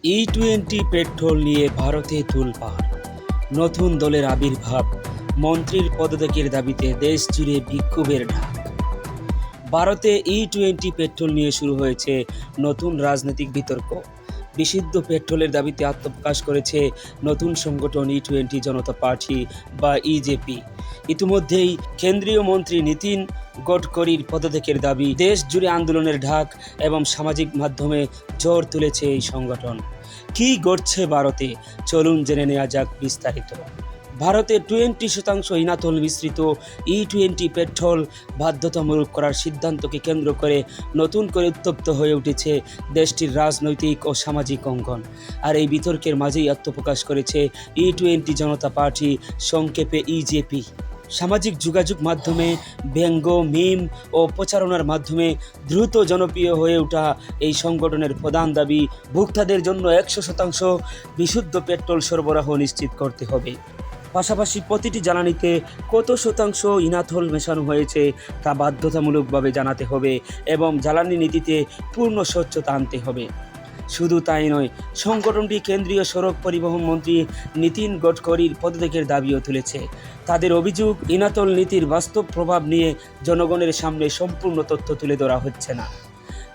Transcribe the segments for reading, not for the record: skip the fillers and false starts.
ই-20 petrol নিয়ে ভারতে তোলপাড়, নতুন দলের আবির্ভাব, মন্ত্রীর পদত্যাগের দাবিতে দেশ জুড়ে বিক্ষোভের ঢাক। ভারতে ই-20 পেট্রোল নিয়ে শুরু হয়েছে নতুন রাজনৈতিক বিতর্ক। বিশুদ্ধ পেট্রোলের দাবিতে আত্মপ্রকাশ করেছে নতুন সংগঠন ই-20 জনতা পার্টি বা ইজেপি। ইতিমধ্যেই কেন্দ্রীয় মন্ত্রী নীতিন গডকরির পদত্যাগের দাবি দেশ জুড়ে আন্দোলনের ঢাক এবং সামাজিক মাধ্যমে ঝড় তুলেছে এই সংগঠন। কী ঘটছে ভারতে, চলুন জেনে নেওয়া যাক বিস্তারিত। ভারতে 20% ইথানল মিশ্রিত ই-20 পেট্রোল বাধ্যতামূলক করার সিদ্ধান্তকে কেন্দ্র করে নতুন করে উত্তপ্ত হয়ে উঠেছে দেশটির রাজনৈতিক ও সামাজিক অঙ্গন। আর এই বিতর্কের মাঝেই আত্মপ্রকাশ করেছে ই-20 জনতা পার্টি, সংক্ষেপে ইজেপি। সামাজিক যোগাযোগ মাধ্যমে ব্যঙ্গ, মিম ও প্রচারণার মাধ্যমে দ্রুত জনপ্রিয় হয়ে ওঠা এই সংগঠনের প্রধান দাবি ভোক্তাদের জন্য 100% বিশুদ্ধ পেট্রোল সরবরাহ নিশ্চিত করতে হবে। পাশাপাশি প্রতিটি জ্বালানিতে কত শতাংশ ইথানল মেশানো হয়েছে তা বাধ্যতামূলকভাবে জানাতে হবে এবং জ্বালানি নীতিতে পূর্ণ স্বচ্ছতা আনতে হবে। শুধু তাই নয়, সংগঠনটি কেন্দ্রীয় সড়ক পরিবহন মন্ত্রী নীতিন গডকরির পদত্যাগের দাবিও তুলেছে। তাদের অভিযোগ, ইথানল নীতির বাস্তব প্রভাব নিয়ে জনগণের সামনে সম্পূর্ণ তথ্য তুলে ধরা হচ্ছে না।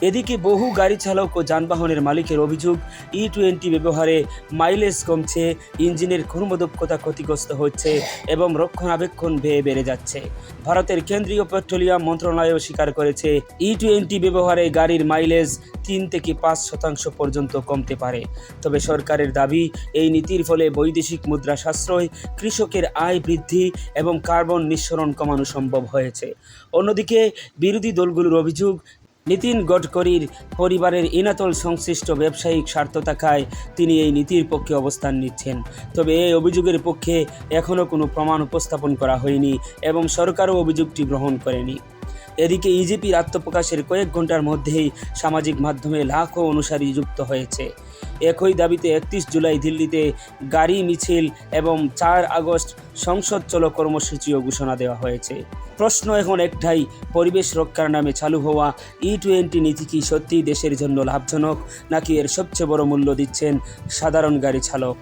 এদিকে বহু গাড়ি চালক ও যানবাহনের মালিকের অভিযোগ, ই-20 ব্যবহারে মাইলেজ কমছে, ইঞ্জিনের কর্মদক্ষতা ক্ষতিগ্রস্ত হচ্ছে এবং রক্ষণাবেক্ষণ ব্যয় বেড়ে যাচ্ছে। ভারতের কেন্দ্রীয় পেট্রোলিয়াম মন্ত্রণালয়ও স্বীকার করেছে, ই-20 ব্যবহারে গাড়ির মাইলেজ 3 থেকে 5% পর্যন্ত কমতে পারে। তবে সরকারের দাবি, এই নীতির ফলে বৈদেশিক মুদ্রা সাশ্রয়, কৃষকের আয় বৃদ্ধি এবং কার্বন নিঃসরণ কমানো সম্ভব হয়েছে। অন্যদিকে বিরোধী দলগুলোর অভিযোগ, নীতিন গডকরির পরিবারের ইথানল সংশ্লিষ্ট ব্যবসায়িক স্বার্থ থাকায় তিনি এই নীতির পক্ষে অবস্থান নিচ্ছেন। তবে এই অভিযোগের পক্ষে এখনও কোনো প্রমাণ উপস্থাপন করা হয়নি এবং সরকারও অভিযোগটি গ্রহণ করেনি। এদিকে ইজেপির আত্মপ্রকাশের কয়েক ঘন্টার মধ্যেই সামাজিক মাধ্যমে লাখো অনুসারী যুক্ত হয়েছে। একই দাবিতে 31 জুলাই দিল্লিতে গাড়ি মিছিল এবং 4 আগস্ট সংসদ চলো কর্মসূচিও ঘোষণা দেওয়া হয়েছে। প্রশ্ন এখন একটাই, পরিবেশ রক্ষার নামে চালু হওয়া ই-20 নীতি কি সত্যিই দেশের জন্য লাভজনক, নাকি এর সবচেয়ে বড় মূল্য দিচ্ছেন সাধারণ গাড়ি চালক?